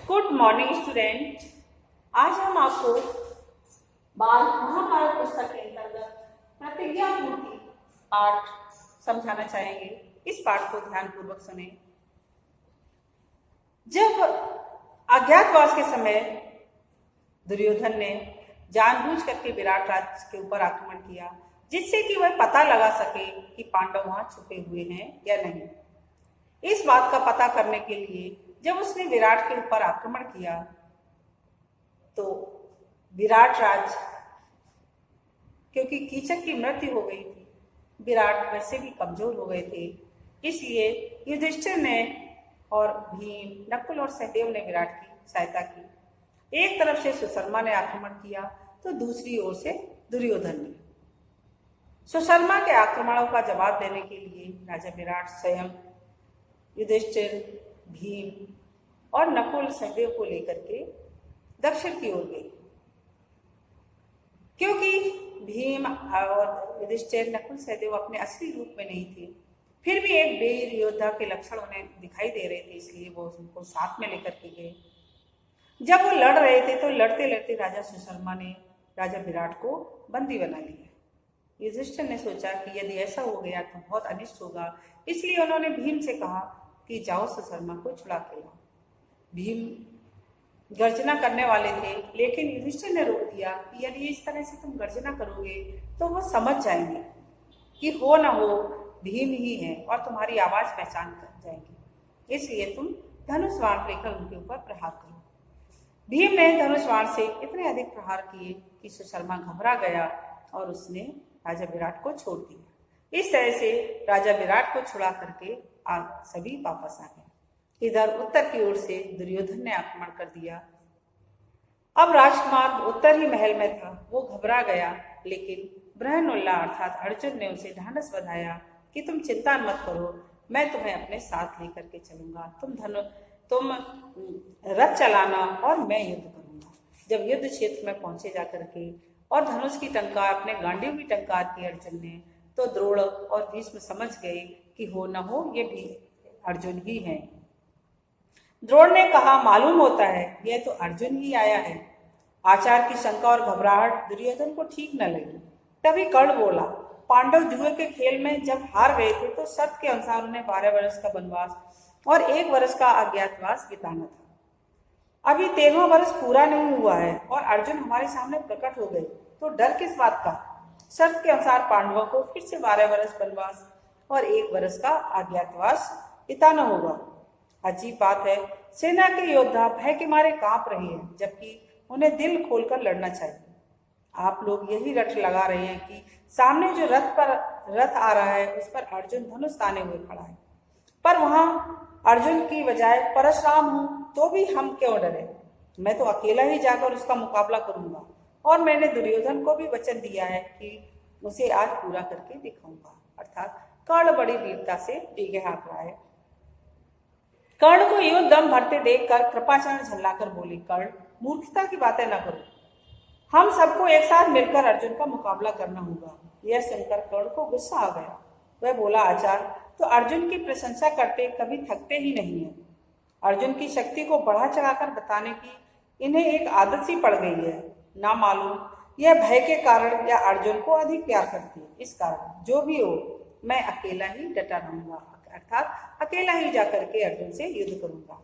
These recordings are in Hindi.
Good morning student. आज हम आपको महाभारत पुस्तक के अंतर्गत प्रतिज्ञा पूर्ति पाठ समझाना चाहेंगे। इस पाठ को ध्यानपूर्वक सुने। जब अज्ञातवास के समय दुर्योधन ने जानबूझ करके विराट राज्य के ऊपर आक्रमण किया, जिससे कि वह पता लगा सके कि पांडव वहां छुपे हुए हैं या नहीं। इस बात का पता करने के लिए जब उसने विराट के ऊपर आक्रमण किया तो विराट राज, क्योंकि कीचक की मृत्यु हो गई थी, विराट वैसे भी कमजोर हो गए थे, इसलिए युधिष्ठिर ने और भीम, नकुल और सहदेव ने विराट की सहायता की। एक तरफ से सुशर्मा ने आक्रमण किया तो दूसरी ओर से दुर्योधन ने। सुशर्मा के आक्रमणों का जवाब देने के लिए राजा विराट स्वयं युधिष्ठिर, भीम और नकुल, सहदेव को लेकर के दक्षिण की ओर गई। क्योंकि भीम और युधिष्ठिर, नकुल, सहदेव अपने असली रूप में नहीं थे, फिर भी एक वीर योद्धा के लक्षण उन्हें दिखाई दे रहे थे, इसलिए वो उनको साथ में लेकर के गए। जब वो लड़ रहे थे तो लड़ते लड़ते राजा सुशर्मा ने राजा विराट को बंदी बना लिया। युधिष्ठिर ने सोचा कि यदि ऐसा हो गया तो बहुत अनिष्ट होगा, इसलिए उन्होंने भीम से कहा कि जाओ सुशर्मा को छुड़ा के लाओ। भीम गर्जना करने वाले थे, लेकिन युधिष्ठिर ने रोक दिया कि यदि इस तरह से तुम गर्जना करोगे तो वो समझ जाएंगे कि हो ना हो भीम ही है और तुम्हारी आवाज पहचान कर जाएंगे, इसलिए तुम धनुष बाण लेकर उनके ऊपर प्रहार करो। भीम ने धनुष बाण से इतने अधिक प्रहार किए कि सुशर्मा घबरा गया और उसने राजा विराट को छोड़ दिया। इस तरह से राजा विराट को छुड़ा करके सभी वापस आ गए। इधर उत्तर की ओर से दुर्योधन ने आक्रमण कर दिया। अब राजकुमार उत्तर ही महल में था, वो घबरा गया, लेकिन बृहन्नुल्ला अर्थात अर्जुन ने उसे ढांढस बंधाया कि तुम चिंता मत करो, मैं तुम्हें अपने साथ लेकर के चलूंगा, तुम रथ चलाना और मैं युद्ध करूंगा। जब युद्ध क्षेत्र में पहुंचे जाकर के और धनुष की टंकार, अपने गांडीव की टंकार की अर्जुन ने, तो द्रोण और भीष्म समझ गए कि हो न हो ये भी अर्जुन ही है। द्रोण ने कहा, मालूम होता है यह तो अर्जुन ही आया है। आचार्य की शंका और घबराहट दुर्योधन को ठीक न लगी। तभी कर्ण बोला, पांडव जुए के खेल में जब हार गए थे तो शर्त के अनुसार उन्हें 12 वर्ष का वनवास और 1 वर्ष का अज्ञातवास बिताना था। अभी 13वां वर्ष पूरा नहीं हुआ है और अर्जुन हमारे सामने प्रकट हो गए, तो डर किस बात का। शर्त के अनुसार पांडवों को फिर से 12 वर्ष वनवास और 1 वर्ष का अज्ञातवास बिताना होगा। अजीब बात है, सेना के योद्धा भय के मारे कांप रहे हैं, जबकि उन्हें दिल खोलकर लड़ना चाहिए। आप लोग यही रट लगा रहे हैं कि सामने जो रथ आ रहा है उस पर अर्जुन धनुष ताने हुए खड़ा है, पर वहां अर्जुन की बजाय परशुराम हूं, तो भी हम क्यों डरे। मैं तो अकेला ही जाकर उसका मुकाबला करूंगा और मैंने दुर्योधन को भी वचन दिया है कि उसे आज पूरा करके दिखाऊंगा। अर्थात कर्ण बड़ी वीरता से डींगे हाँक रहा है। कर्ण को यूं दम भरते देखकर कृपाचार्य झल्लाकर बोले, कर्ण, मूर्खता की बातें न करो, हम सबको एक साथ मिलकर अर्जुन का मुकाबला करना होगा। यह सुनकर कर्ण को गुस्सा आ गया। वह बोला, आचार्य तो अर्जुन की प्रशंसा करते कभी थकते ही नहीं है। अर्जुन की शक्ति को बढ़ा चढ़ाकर बताने की इन्हें एक आदत सी पड़ गई है। ना मालूम यह भय के कारण या अर्जुन को अधिक प्यार करती है। इस कारण जो भी हो मैं अकेला ही डटा रहूंगा, अर्थात अकेला ही जाकर के अर्जुन से युद्ध करूंगा।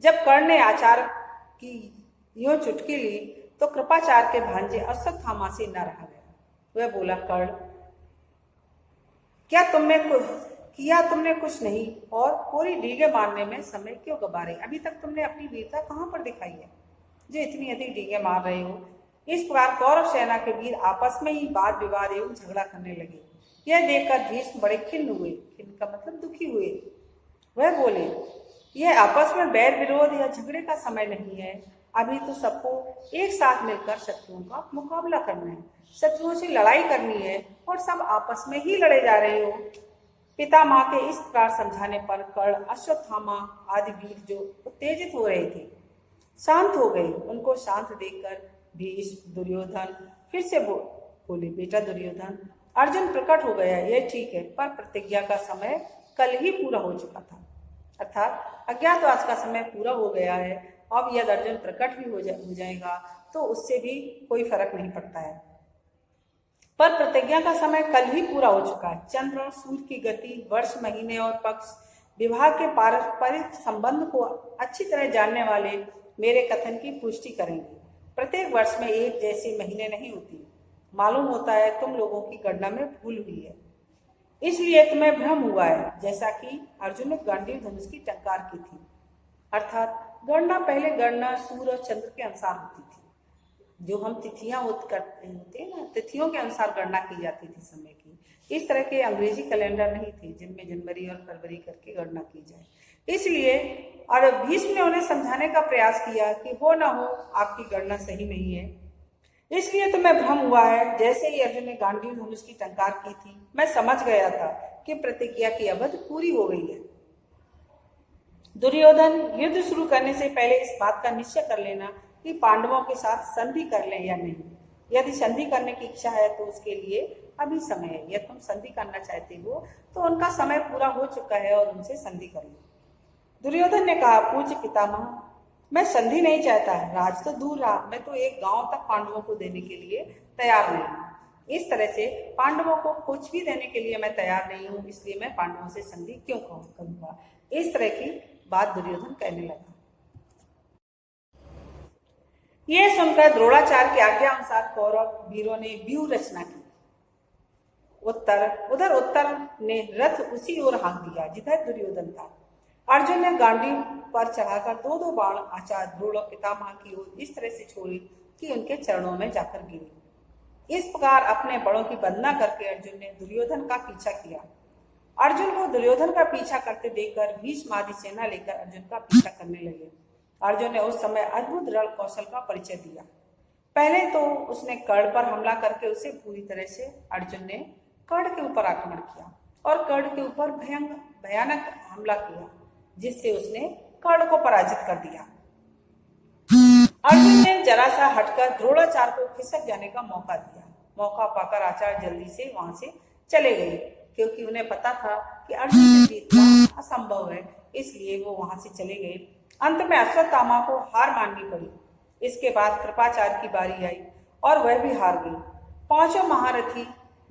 जब कर्ण ने आचार्य की यूं चुटकी ली तो कृपाचार्य के भांजे अश्वत्थामा से न रहा गया। वह बोला, कर्ण, क्या तुमने कुछ नहीं और पूरी डींगे मारने में समय क्यों गवारे। अभी तक तुमने अपनी वीरता कहाँ पर दिखाई है जो इतनी अधिक डींगे मार रहे हो। इस प्रकार कौरव सेना के वीर आपस में ही वाद विवाद एवं झगड़ा करने लगे। यह देखकर भीष्म बड़े खिन्न हुए, खिन्न का मतलब दुखी हुए। वह बोले, यह आपस में बैर विरोध या झगड़े का समय नहीं है, अभी तो सबको एक साथ मिलकर शत्रुओं का मुकाबला करना है, शत्रुओं से लड़ाई करनी है और सब आपस में ही लड़े जा रहे हो। पितामह के इस प्रकार समझाने पर कर्ण, अश्वत्थामा आदि वीर जो उत्तेजित हो रहे थे शांत हो गए। उनको शांत देखकर भीष्म, दुर्योधन फिर से बोले, बेटा दुर्योधन, अर्जुन प्रकट हो गया, यह ठीक है, पर प्रतिज्ञा का समय कल ही पूरा हो चुका था। अर्थात अज्ञातवास का समय पूरा हो गया है अब यदि अर्जुन प्रकट भी हो जाएगा तो उससे भी कोई फर्क नहीं पड़ता है। पर प्रतिज्ञा का समय कल ही पूरा हो चुका है। चंद्र और सूर्य की गति, वर्ष, महीने और पक्ष, विवाह के पारस्परिक संबंध को अच्छी तरह जानने वाले मेरे कथन की पुष्टि करेंगे। प्रत्येक वर्ष में एक जैसी महीने नहीं होती। मालूम होता है तुम लोगों की गणना में भूल हुई है, इसलिए तुम्हें भ्रम हुआ है। जैसा कि अर्जुन ने गांडीव धनुष की टंकार की थी, अर्थात गणना पहले गणना सूर्य और चंद्र के अनुसार होती थी। जो हम तिथियां करते होते ना, तिथियों के अनुसार गणना की जाती थी समय की। इस तरह के अंग्रेजी कैलेंडर नहीं थे जिनमें जनवरी और फरवरी करके गणना की जाए। इसलिए और भीष्म ने उन्हें समझाने का प्रयास किया कि हो ना हो आपकी गणना सही नहीं है, इसलिए तुम्हें भ्रम हुआ है। जैसे ही अर्जुन ने गांडीव धनुष की टंकार की थी, मैं समझ गया था कि प्रतिज्ञा की अवधि पूरी हो गई है। दुर्योधन, युद्ध शुरू करने से पहले इस बात का निश्चय कर लेना कि पांडवों के साथ संधि कर लें या नहीं। यदि संधि करने की इच्छा है तो उसके लिए अभी समय है। यदि तुम संधि करना चाहते हो तो उनका समय पूरा हो चुका है और उनसे संधि कर लो। दुर्योधन ने कहा, पूज्य पितामह, मैं संधि नहीं चाहता। राज तो दूर रहा, मैं तो एक गांव तक पांडवों को देने के लिए तैयार नहीं हूँ। इस तरह से पांडवों को कुछ भी देने के लिए मैं तैयार नहीं हूँ, इसलिए मैं पांडवों से संधि क्यों करूंगा। इस तरह की बात दुर्योधन कहने लगा। यह सुनकर द्रोणाचार्य की आज्ञा अनुसार कौरव वीरों ने व्यूह रचना की। उत्तर ने रथ उसी ओर हाँक दिया जिधर दुर्योधन था। अर्जुन ने गांडीव पर चढ़ाकर दो दो बाण आचार्य द्रोण और पितामह की ओर इस तरह से छोड़ी कि उनके चरणों में जाकर गिरी। इस प्रकार अपने बड़ों की वंदना करके अर्जुन ने दुर्योधन का पीछा किया। अर्जुन को दुर्योधन का पीछा करते देखकर भीष्म आदि सेना लेकर अर्जुन का पीछा करने लगे। अर्जुन ने उस समय अद्भुत रण कौशल का परिचय दिया। पहले तो उसने कर्ण पर हमला करके उसे पूरी तरह से अर्जुन ने कर्ण के ऊपर आक्रमण किया और कर्ण के ऊपर भयानक हमला किया, जिससे उसने कर्ण को पराजित कर दिया। अर्जुन ने जरा सा हटकर द्रोणाचार्य को खिसक जाने का मौका दिया। मौका पाकर आचार्य जल्दी से वहां से चले गए, क्योंकि उन्हें पता था कि अर्जुन से जीतना असंभव है, इसलिए वो वहां से चले गए। अंत में अश्वत्थामा को हार माननी पड़ी। इसके बाद कृपाचार्य की बारी आई और वह भी हार गई। पांचों महारथी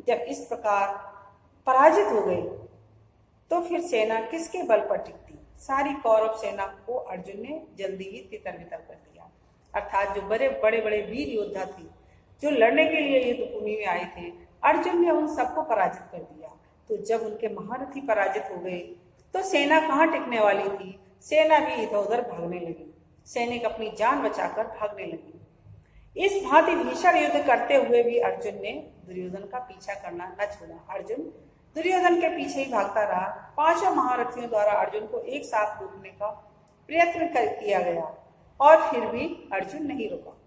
जब इस प्रकार पराजित हो गए तो फिर सेना किसके बल पर टिकती। सारी कौरव सेना को अर्जुन ने जल्दी ही तितर बितर कर दिया। अर्थात जो बड़े बड़े वीर योद्धा थे जो लड़ने के लिए युद्ध भूमि में आए थे, अर्जुन ने उन सबको पराजित कर दिया। तो जब उनके महारथी पराजित हो गए तो सेना कहाँ टिकने वाली थी। सेना भी इधर उधर भागने लगी। सैनिक अपनी जान बचाकर भागने लगे। इस भांति भीषण युद्ध करते हुए भी अर्जुन ने दुर्योधन का पीछा करना न छोड़ा। अर्जुन दुर्योधन के पीछे ही भागता रहा। पांचों महारथियों द्वारा अर्जुन को एक साथ रोकने का प्रयत्न किया गया और फिर भी अर्जुन नहीं रुका।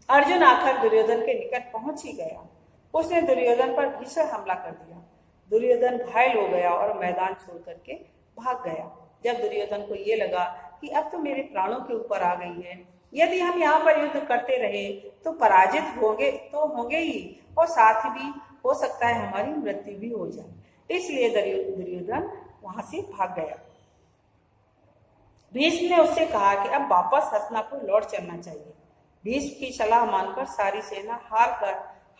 अर्जुन आखिर दुर्योधन के निकट पहुंच ही गया। उसने दुर्योधन पर भीषण हमला कर दिया। दुर्योधन घायल हो गया और मैदान छोड़ करके भाग गया। जब दुर्योधन को ये लगा कि अब तो मेरे प्राणों के ऊपर आ गई है, यदि हम यहाँ पर युद्ध करते रहे तो पराजित होंगे ही, और साथ भी हो सकता है हमारी मृत्यु भी हो जाए। इसलिए दुर्योधन वहां से भाग गया। भीष्म ने उससे कहा कि अब वापस हस्तिनापुर लौट चलना चाहिए। भीष्म की सलाह मानकर सारी सेना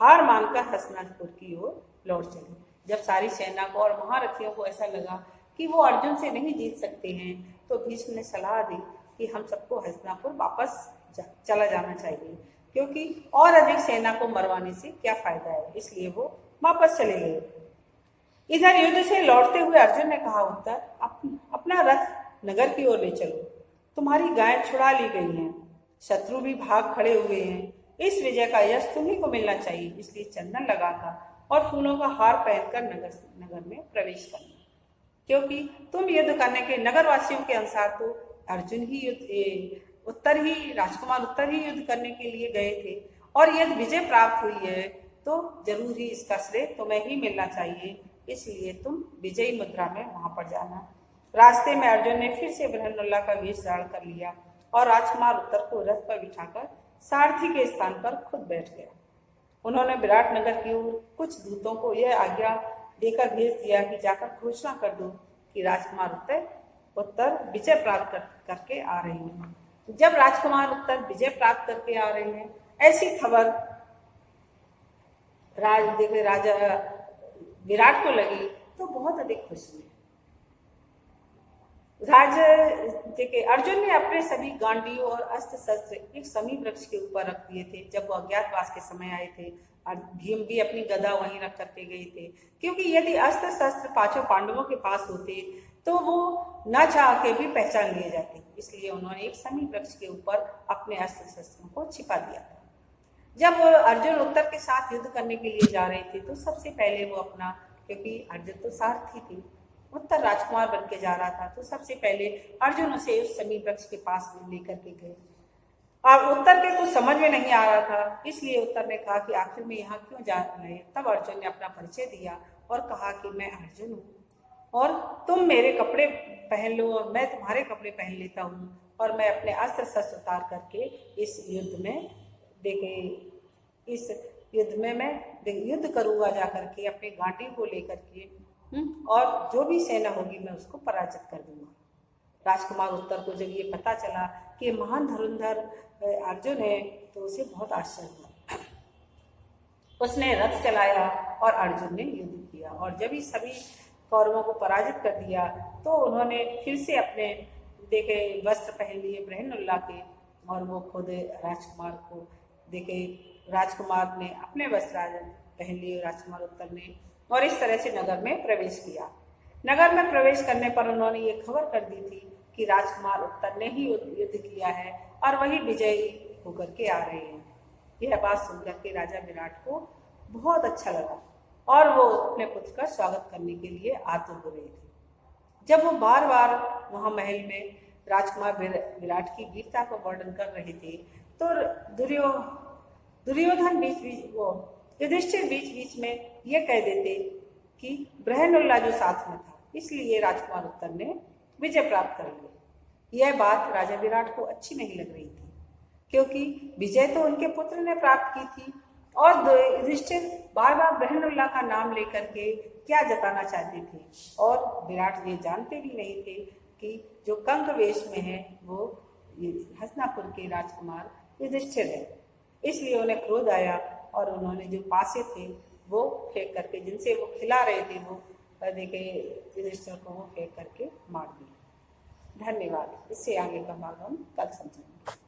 हार मानकर हस्तिनापुर की ओर लौट चली। जब सारी सेना को और महारथियों को ऐसा लगा कि वो अर्जुन से नहीं जीत सकते हैं, तो भीष्म ने सलाह दी कि हम सबको हस्तिनापुर वापस चला जाना चाहिए, क्योंकि और अधिक सेना को मरवाने से क्या फायदा है। इसलिए वो वापस चले गए। इधर युद्ध से लौटते हुए अर्जुन ने कहा, अपना रथ नगर की ओर ले चलो। तुम्हारी गायें छुड़ा ली गई हैं, शत्रु भी भाग खड़े हुए हैं। इस विजय का यश तुम्ही को मिलना चाहिए, इसलिए चंदन लगाकर और फूलों का हार पहनकर नगर में प्रवेश करना, क्योंकि तुम युद्ध करने के नगरवासियों के अनुसार तो अर्जुन ही राजकुमार उत्तर ही युद्ध करने के लिए गए थे, और यदि विजय प्राप्त हुई है तो जरूर ही इसका श्रेय तुम्हें ही मिलना चाहिए। इसलिए तुम विजयी मुद्रा में वहां पर जाना। रास्ते में अर्जुन ने फिर से ब्रह्मनुल्लाह का वेश धारण कर लिया और राजकुमार उत्तर को रथ पर बिठाकर सारथी के स्थान पर खुद बैठ गया। उन्होंने विराट नगर की ओर कुछ दूतों को यह आज्ञा देकर भेज दिया कि जाकर घोषणा कर दो कि राजकुमार उत्तर उत्तर विजय प्राप्त करके आ रही हैं। जब राजकुमार उत्तर विजय प्राप्त करके आ रहे हैं, ऐसी खबर राजा विराट को लगी तो बहुत अधिक खुश हुए। देखिए अर्जुन ने अपने सभी गांडियों और अस्त्र शस्त्र एक समी वृक्ष के ऊपर रख दिए थे। जब वो अज्ञातवास के समय आए थे और भीम भी अपनी गदा वहीं रख करके गए थे, क्योंकि यदि अस्त्र शस्त्र पांचों पांडवों के पास होते तो वो न चाह के भी पहचान लिए जाते, इसलिए उन्होंने एक समी वृक्ष के ऊपर अपने अस्त्र शस्त्रों को छिपा दिया था। जब अर्जुन उत्तर के साथ युद्ध करने के लिए जा रहे थे तो सबसे पहले वो अपना, क्योंकि अर्जुन तो सारथी थे, उत्तर राजकुमार बन के जा रहा था, तो सबसे पहले अर्जुन उसे उस समी वृक्ष के पास लेकर के गए। और उत्तर के कुछ समझ में नहीं आ रहा था, इसलिए उत्तर ने कहा कि आखिर में यहाँ क्यों जा रहे हैं। तब अर्जुन ने अपना परिचय दिया और कहा कि मैं अर्जुन हूँ और तुम मेरे कपड़े पहन लो और मैं तुम्हारे कपड़े पहन लेता हूँ, और मैं अपने अस्त्र शस्त्र उतार करके इस युद्ध में मैं युद्ध करूंगा जा करके अपने गांडी को लेकर के, और जो भी सेना होगी मैं उसको पराजित कर दूंगा। राजकुमार उत्तर को जब ये पता चला कि महान धुरंधर अर्जुन है तो उसे बहुत आश्चर्य हुआ। उसने रथ चलाया और अर्जुन ने युद्ध किया, और जब ही सभी कौरवों को पराजित कर दिया तो उन्होंने फिर से अपने वस्त्र पहन लिए बृहन्नुल्लाह के, और वो खुद राजकुमार को राजकुमार ने अपने वस्त्र पहन लिए राजकुमार उत्तर ने, और इस तरह से नगर में प्रवेश किया। नगर में प्रवेश करने पर उन्होंने ये खबर कर दी थी कि राजकुमार उत्तर ने ही युद्ध किया है और वही विजयी होकर के आ रहे हैं। यह बात सुनकर के राजा विराट को बहुत अच्छा लगा और वो अपने पुत्र का स्वागत करने के लिए आतुर हो रहे थे। जब वो बार बार वहां महल में राजकुमार विराट की वीरता को वर्णन कर रहे थे तो दुर्योधन युधिष्ठिर बीच में ये कह देते कि बृहन्नुल्लाह जो साथ में था, इसलिए राजकुमार उत्तर ने विजय प्राप्त कर ली। यह बात राजा विराट को अच्छी नहीं लग रही थी, क्योंकि विजय तो उनके पुत्र ने प्राप्त की थी और युधिष्ठिर बार बार बृहन्नुल्लाह का नाम लेकर के क्या जताना चाहते थे, और विराट ये जानते भी नहीं थे कि जो कंक वेश में है वो हस्तिनापुर के राजकुमार युधिष्ठिर है। इसलिए उन्हें क्रोध आया और उन्होंने जो पासे थे वो फेंक करके, जिनसे वो खिला रहे थे वो युधिष्ठिर को वो फेंक करके मार दिया। धन्यवाद। इससे आगे का भाग हम कल समझेंगे।